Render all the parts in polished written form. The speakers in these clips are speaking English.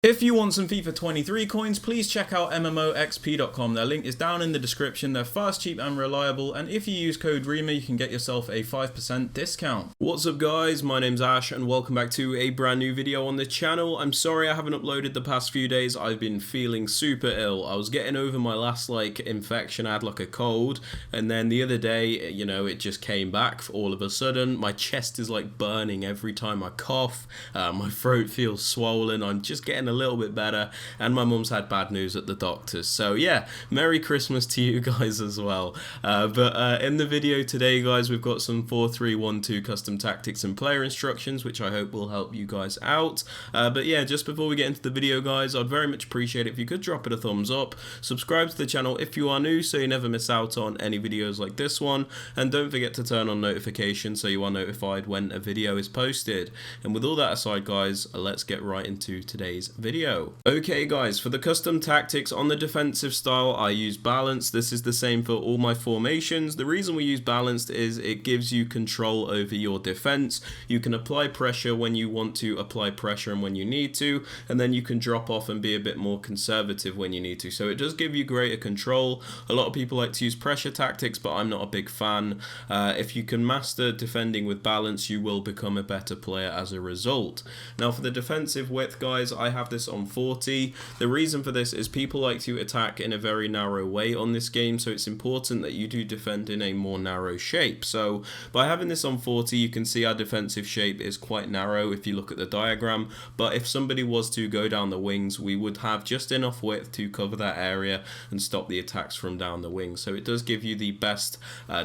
If you want some FIFA 23 coins, please check out MMOXP.com. Their link is down in the description. They're fast, cheap and reliable, and if you use code Rema you can get yourself a 5% discount. What's up guys, my name's Ash and welcome back to a brand new video on the channel. I'm sorry I haven't uploaded the past few days. I've been feeling super ill. I was getting over my last infection. I had a cold, and then the other day, it just came back all of a sudden. My chest is burning every time I cough. My throat feels swollen. I'm just getting a little bit better, and my mum's had bad news at the doctors, so yeah, Merry Christmas to you guys as well. But in the video today guys, we've got some 4-3-1-2 custom tactics and player instructions which I hope will help you guys out. But yeah, just before we get into the video guys, I'd very much appreciate it if you could drop it a thumbs up, subscribe to the channel if you are new so you never miss out on any videos like this one, and don't forget to turn on notifications so you are notified when a video is posted. And with all that aside guys, let's get right into today's video. Okay guys, for the custom tactics on the defensive style, I use balanced. This is the same for all my formations. The reason we use balanced is it gives you control over your defense. You can apply pressure when you want to apply pressure and when you need to, and then you can drop off and be a bit more conservative when you need to. So it does give you greater control. A lot of people like to use pressure tactics, but I'm not a big fan. If you can master defending with balance, you will become a better player as a result. Now for the defensive width guys, I have this on 40. The reason for this is people like to attack in a very narrow way on this game, so it's important that you do defend in a more narrow shape. So by having this on 40, you can see our defensive shape is quite narrow if you look at the diagram, but if somebody was to go down the wings, we would have just enough width to cover that area and stop the attacks from down the wings. So it does give you the best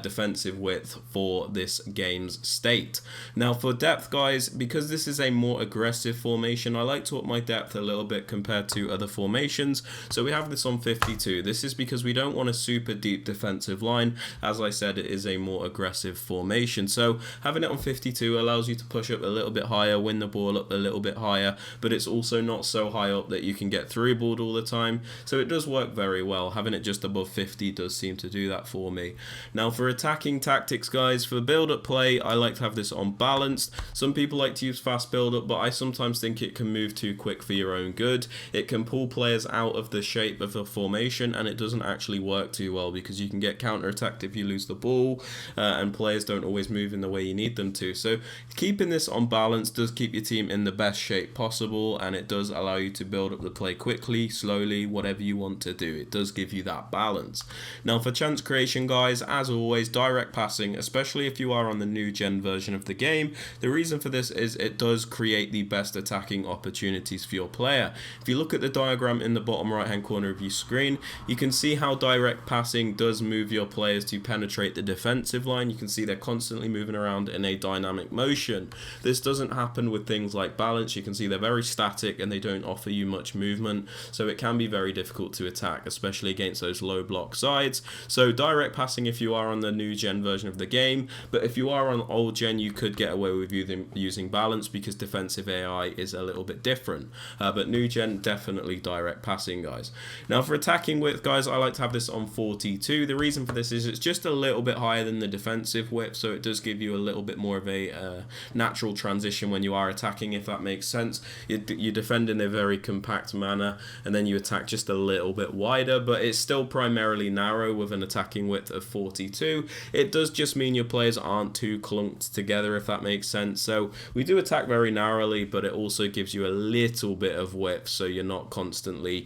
defensive width for this game's state. Now for depth guys, because this is a more aggressive formation, I like to up my depth a little bit compared to other formations, so we have this on 52. This is because we don't want a super deep defensive line. As I said, it is a more aggressive formation, so having it on 52 allows you to push up a little bit higher, win the ball up a little bit higher, but it's also not so high up that you can get through balled all the time, so it does work very well. Having it just above 50 does seem to do that for me. Now for attacking tactics guys, for build up play, I like to have this on balanced. Some people like to use fast build up, but I sometimes think it can move too quick for your own good. It can pull players out of the shape of a formation, and it doesn't actually work too well because you can get counter-attacked if you lose the ball, and players don't always move in the way you need them to. So keeping this on balance does keep your team in the best shape possible, and it does allow you to build up the play quickly, slowly, whatever you want to do. It does give you that balance. Now for chance creation guys, as always, direct passing, especially if you are on the new gen version of the game. The reason for this is it does create the best attacking opportunities for your player. If you look at the diagram in the bottom right hand corner of your screen, you can see how direct passing does move your players to penetrate the defensive line. You can see they're constantly moving around in a dynamic motion. This doesn't happen with things like balance. You can see they're very static and they don't offer you much movement, so it can be very difficult to attack, especially against those low block sides. So direct passing if you are on the new gen version of the game, but if you are on old gen you could get away with using balance because defensive AI is a little bit different, but new gen definitely direct passing guys. Now for attacking width guys, I like to have this on 42. The reason for this is it's just a little bit higher than the defensive width, so it does give you a little bit more of a natural transition when you are attacking, if that makes sense. You defend in a very compact manner and then you attack just a little bit wider, but it's still primarily narrow with an attacking width of 42. It does just mean your players aren't too clunked together, if that makes sense. So we do attack very narrowly, but it also gives you a little bit of width, so you're not constantly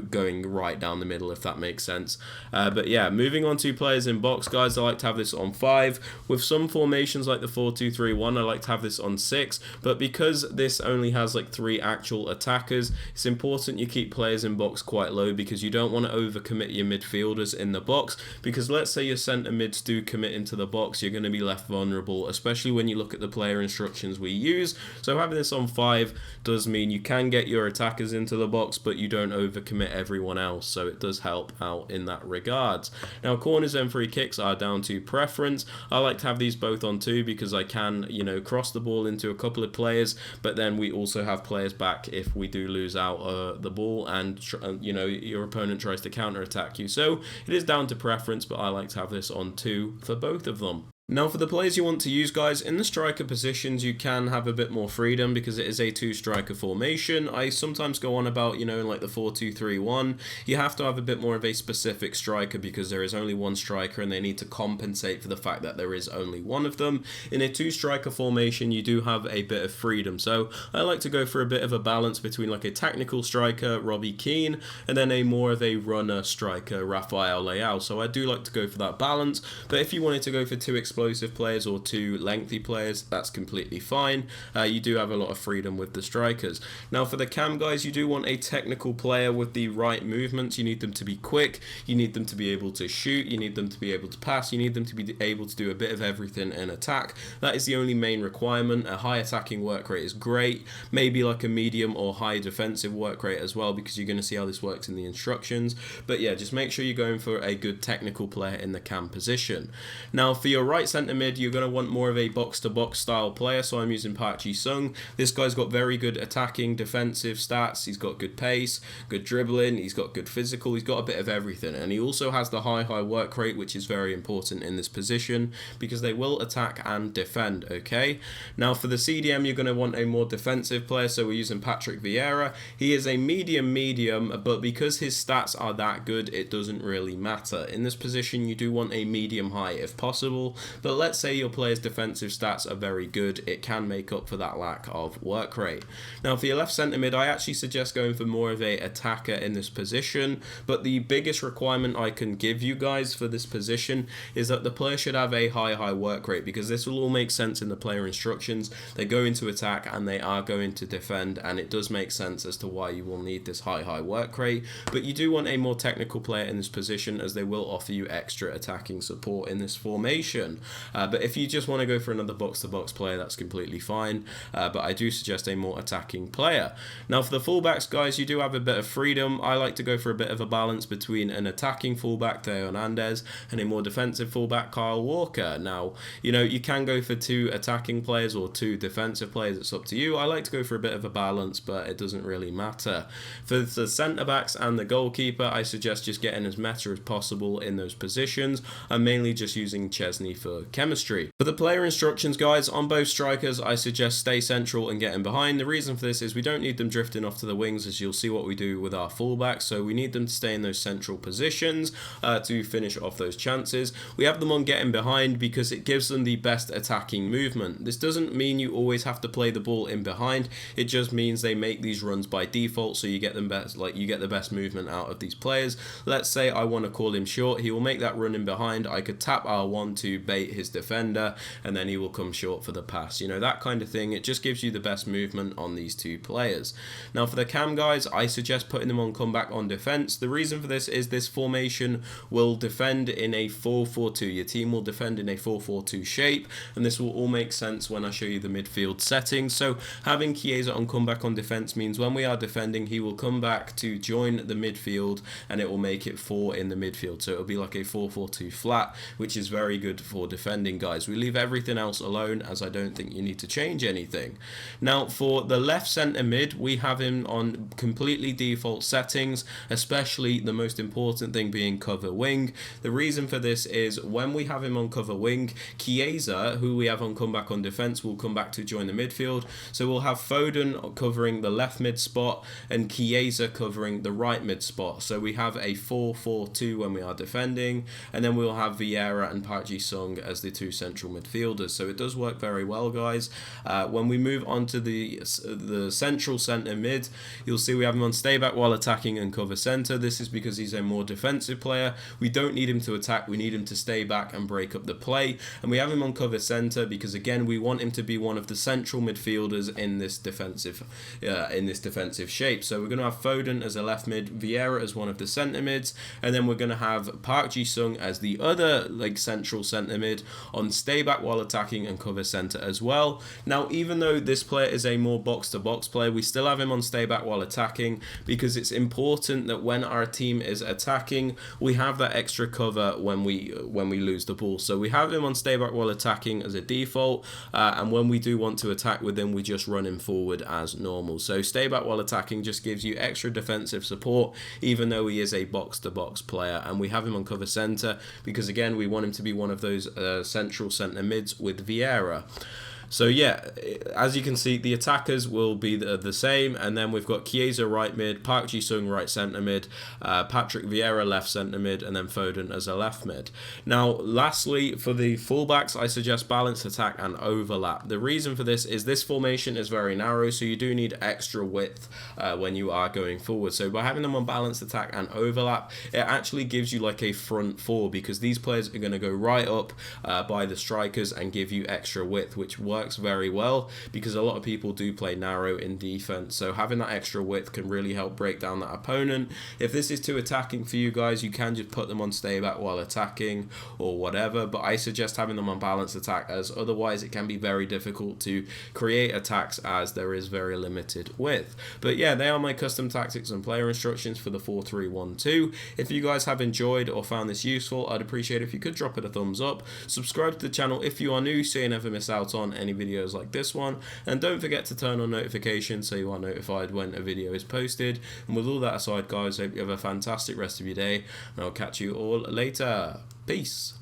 going right down the middle, if that makes sense. But yeah, moving on to players in box guys, I like to have this on 5. With some formations like the 4-2-3-1, I like to have this on 6, but because this only has 3 actual attackers, it's important you keep players in box quite low because you don't want to overcommit your midfielders in the box, because let's say your centre mids do commit into the box, you're going to be left vulnerable, especially when you look at the player instructions we use. So having this on 5 does mean you can get your attackers into the box, but you don't overcommit everyone else, so it does help out in that regard. Now corners and free kicks are down to preference. I like to have these both on 2 because I can cross the ball into a couple of players, but then we also have players back if we do lose out the ball and your opponent tries to counter attack you. So it is down to preference, but I like to have this on 2 for both of them. Now for the players you want to use, guys, in the striker positions you can have a bit more freedom because it is a 2-striker formation. I sometimes go on about, in like the 4-2-3-1, you have to have a bit more of a specific striker because there is only one striker and they need to compensate for the fact that there is only one of them. In a 2-striker formation you do have a bit of freedom, so I like to go for a bit of a balance between like a technical striker, Robbie Keane, and then a more of a runner striker, Rafael Leao. So I do like to go for that balance, but if you wanted to go for 2 explosive players or 2 lengthy players, that's completely fine. You do have a lot of freedom with the strikers. Now for the cam, guys, you do want a technical player with the right movements. You need them to be quick, you need them to be able to shoot, you need them to be able to pass, you need them to be able to do a bit of everything in attack. That is the only main requirement. A high attacking work rate is great, maybe like a medium or high defensive work rate as well, because you're going to see how this works in the instructions. But yeah, just make sure you're going for a good technical player in the cam position. Now for your right centre mid, you're going to want more of a box-to-box style player, so I'm using Park Ji-sung. This guy's got very good attacking, defensive stats, he's got good pace, good dribbling, he's got good physical, he's got a bit of everything, and he also has the high work rate, which is very important in this position because they will attack and defend, okay? Now for the CDM, you're going to want a more defensive player, so we're using Patrick Vieira. He is a medium, but because his stats are that good, it doesn't really matter. In this position, you do want a medium-high if possible, but let's say your player's defensive stats are very good, it can make up for that lack of work rate. Now for your left centre mid, I actually suggest going for more of a attacker in this position, but the biggest requirement I can give you guys for this position is that the player should have a high work rate, because this will all make sense in the player instructions. They go into attack and they are going to defend, and it does make sense as to why you will need this high work rate. But you do want a more technical player in this position, as they will offer you extra attacking support in this formation. But if you just want to go for another box-to-box player, that's completely fine, but I do suggest a more attacking player. Now for the fullbacks, guys, you do have a bit of freedom. I like to go for a bit of a balance between an attacking fullback, Theo Hernandez, and a more defensive fullback, Kyle Walker. Now, you can go for 2 attacking players or 2 defensive players, it's up to you. I like to go for a bit of a balance, but it doesn't really matter. For the centre-backs and the goalkeeper, I suggest just getting as meta as possible in those positions. I'm mainly just using Chesney for chemistry. For the player instructions, guys, on both strikers, I suggest stay central and get in behind. The reason for this is we don't need them drifting off to the wings, as you'll see what we do with our fullbacks, so we need them to stay in those central positions to finish off those chances. We have them on getting behind because it gives them the best attacking movement. This doesn't mean you always have to play the ball in behind, it just means they make these runs by default, so you get them best, you get the best movement out of these players. Let's say I want to call him short, he will make that run in behind, I could tap R1 to bait his defender, and then he will come short for the pass. That kind of thing. It just gives you the best movement on these 2 players. Now for the cam, guys, I suggest putting them on comeback on defense. The reason for this is this formation will defend in a 4-4-2. Your team will defend in a 4-4-2 shape, and this will all make sense when I show you the midfield settings. So having Chiesa on comeback on defense means when we are defending, he will come back to join the midfield, and it will make it 4 in the midfield. So it'll be like a 4-4-2 flat, which is very good for defending, guys. We leave everything else alone, as I don't think you need to change anything. Now for the left centre mid, we have him on completely default settings, especially the most important thing being cover wing. The reason for this is when we have him on cover wing, Chiesa, who we have on comeback on defense, will come back to join the midfield. So we'll have Foden covering the left mid spot and Chiesa covering the right mid spot. So we have a 4-4-2 when we are defending, and then we'll have Vieira and Park Ji-sung as the 2 central midfielders. So it does work very well, guys. When we move on to the central centre mid, you'll see we have him on stay back while attacking and cover centre. This is because he's a more defensive player. We don't need him to attack, we need him to stay back and break up the play. And we have him on cover centre because, again, we want him to be one of the central midfielders in this defensive shape. So we're going to have Foden as a left mid, Vieira as one of the centre mids, and then we're going to have Park Ji-sung as the other central centre mid on stay back while attacking and cover centre as well. Now, even though this player is a more box-to-box player, we still have him on stay back while attacking because it's important that when our team is attacking, we have that extra cover when we lose the ball. So we have him on stay back while attacking as a default, and when we do want to attack with him, we just run him forward as normal. So stay back while attacking just gives you extra defensive support, even though he is a box-to-box player. And we have him on cover centre because, again, we want him to be one of those central centre mids with Vieira. So yeah, as you can see, the attackers will be the same, and then we've got Chiesa right mid, Park Ji-sung right centre mid, Patrick Vieira left centre mid, and then Foden as a left mid. Now, lastly, for the fullbacks, I suggest balanced attack and overlap. The reason for this is this formation is very narrow, so you do need extra width when you are going forward. So by having them on balanced attack and overlap, it actually gives you like a front four, because these players are going to go right up by the strikers and give you extra width, which works very well because a lot of people do play narrow in defense. So having that extra width can really help break down that opponent. If this is too attacking for you guys, you can just put them on stay back while attacking or whatever, but I suggest having them on balanced attack, as otherwise it can be very difficult to create attacks as there is very limited width. But yeah, they are my custom tactics and player instructions for the 4-3-1-2. If you guys have enjoyed or found this useful, I'd appreciate if you could drop it a thumbs up. Subscribe to the channel if you are new so you never miss out on any videos like this one, and don't forget to turn on notifications so you are notified when a video is posted. And with all that aside, guys, I hope you have a fantastic rest of your day, and I'll catch you all later. Peace.